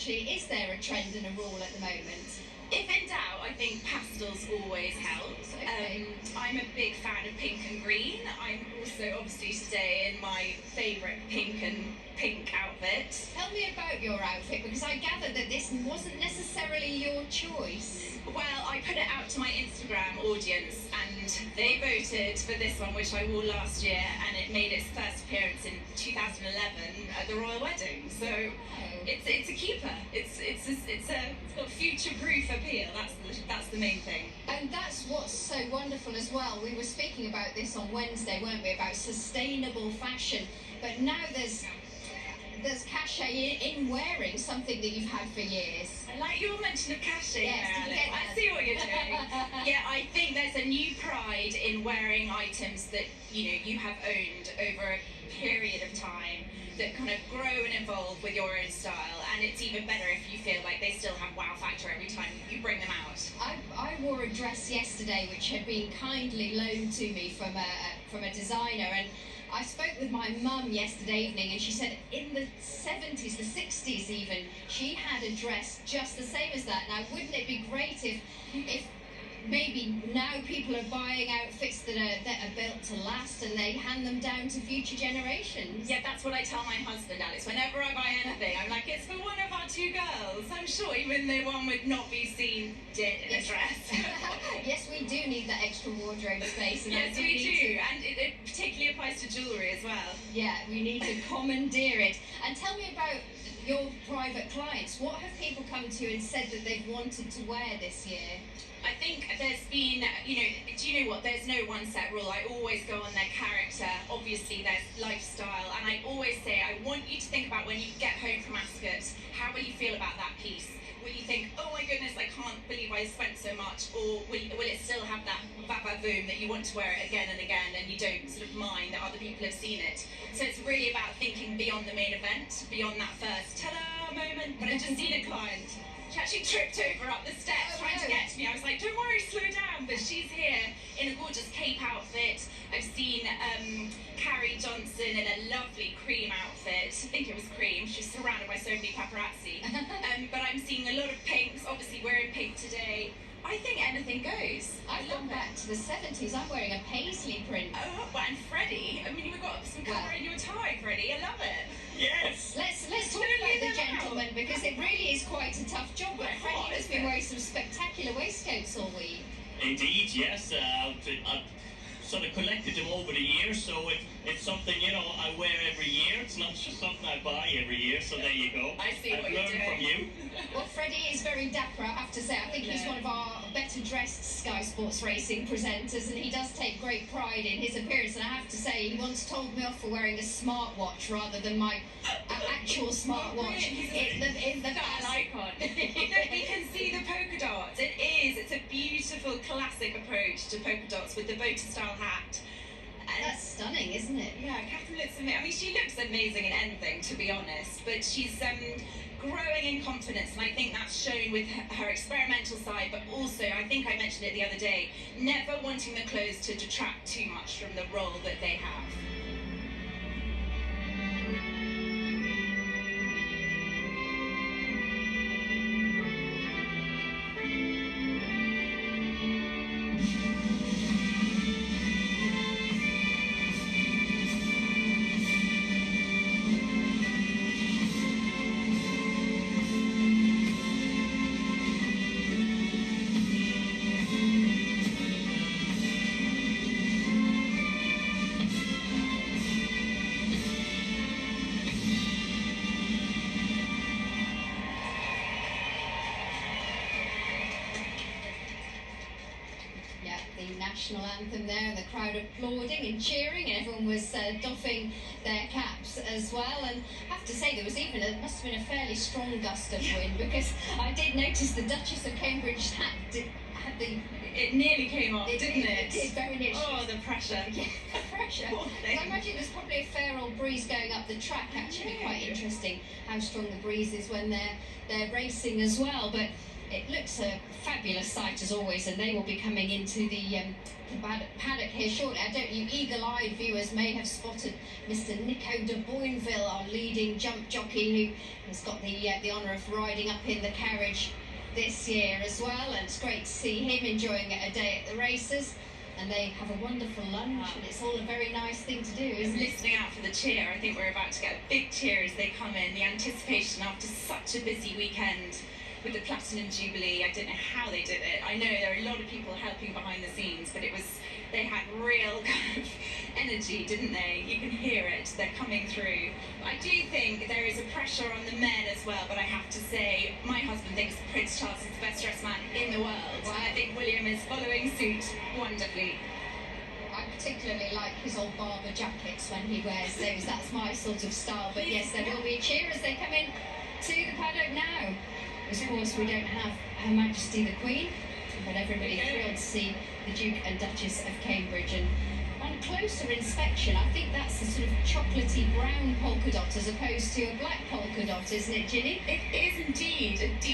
actually, is there a trend and a rule at the moment? If in doubt, I think pastels always help. Okay. I'm a big fan of pink and green. I'm also obviously today in my favourite pink outfit. Tell me about your outfit, because I gathered that this wasn't necessarily your choice. Well, I put it out to my Instagram audience and they voted for this one, which I wore last year, and it made its first appearance in 2011 at the royal wedding. So it's a keeper. It's got future-proof appeal. That's the main thing. And that's what's so wonderful as well. We were speaking about this on Wednesday, weren't we, about sustainable fashion. But now there's cachet in wearing something that you've had for years. I like your mention of cachet. Yes, there, I see what you're doing. Yeah, I think there's a new pride in wearing items that you have owned over a period of time, that kind of grow and evolve with your own style, and it's even better if you feel like they still have wow factor every time you bring them out. I wore a dress yesterday which had been kindly loaned to me from a designer, and I spoke with my mum yesterday evening, and she said in the 70s, the 60s even, she had a dress just the same as that. Now, wouldn't it be great if maybe now people are buying outfits that are built to last, and they hand them down to future generations? Yeah, that's what I tell my husband, Alex. Whenever I buy anything, I'm like, it's for one of our two girls. I'm sure even though one would not be seen dead in a dress. Yes, we do need that extra wardrobe space. And yes, we do. And it particularly applies to jewellery as well. Yeah, we need to commandeer it. And tell me about your private clients. What have people come to you and said that they've wanted to wear this year? I think there's been, do you know what, there's no one set rule. I always go on their character. Obviously there's lifestyle, and I always say, I want you to think about when you get home from Ascot, how will you feel about that piece? Will you think, oh my goodness, I can't believe I spent so much, or will it still have that va-va-voom that you want to wear it again and again, and you don't sort of mind that other people have seen it? So it's really about thinking beyond the main event, beyond that first ta-da moment. But I've just seen a client, she actually tripped over up the steps trying to get to me. I was like, don't worry, slow down. But she's here in a gorgeous cape outfit. I've seen Carrie Johnson in a lovely cream outfit. I think it was cream. She's surrounded by so many paparazzi. But I'm seeing a lot of pinks. Obviously, we're in pink today. I think anything goes. I've gone back to the 70s. I'm wearing a paisley print. Oh, well, and Freddie. I mean, you've got some colour in your tie, Freddie. I love it. Yes. Let's talk about the gentleman, because it really is quite a tough job. But Freddie has been wearing some spectacular waistcoats all week. Indeed, yes. I've sort of collected them over the years, so it's something, I wear every year. It's not just something I buy every year, so there you go. I see what I've you're learned doing. from you. Well, Freddie is very dapper, I have to say. I think he's one of our better dressed Sky Sports racing presenters, and he does take great pride in his appearance. And I have to say, he once told me off for wearing a smartwatch rather than my actual smartwatch. It's the icon. You can see the polka dots. It's a beautiful classic approach to polka dots with the boater style hat. And that's stunning, isn't it? Yeah, Catherine looks amazing. I mean, she looks amazing in anything, to be honest, but she's growing in confidence, and I think that's shown with her experimental side, but also, I think I mentioned it the other day, never wanting the clothes to detract too much from the role that they have. National anthem there, and the crowd applauding and cheering, and everyone was doffing their caps as well. And I have to say, there was even must have been a fairly strong gust of wind, because I did notice the Duchess of Cambridge hat had the... It nearly came off, didn't it? It did, very nearly. Oh, the pressure. Yeah, the pressure. I imagine there's probably a fair old breeze going up the track. Actually, quite interesting how strong the breeze is when they're racing as well. But It looks a fabulous sight as always, and they will be coming into the paddock here shortly. I don't you eagle-eyed viewers may have spotted Mr. Nico de Boinville, our leading jump jockey, who has got the honour of riding up in the carriage this year as well, and it's great to see him enjoying a day at the races. And they have a wonderful lunch, and it's all a very nice thing to do, isn't it? Listening out for the cheer, I think we're about to get a big cheer as they come in. The anticipation after such a busy weekend with the Platinum Jubilee. I don't know how they did it. I know there are a lot of people helping behind the scenes, but they had real kind of energy, didn't they? You can hear it. They're coming through. I do think there is a pressure on the men as well, but I have to say, my husband thinks Prince Charles is the best dressed man in the world. And I think William is following suit wonderfully. I particularly like his old barber jackets when he wears those. That's my sort of style. But yes, there will be a cheer as they come in to the paddock now. Of course, we don't have Her Majesty the Queen, but everybody thrilled to see the Duke and Duchess of Cambridge. And on closer inspection, I think that's a sort of chocolatey brown polka dot as opposed to a black polka dot, isn't it, Ginny? It is indeed a deep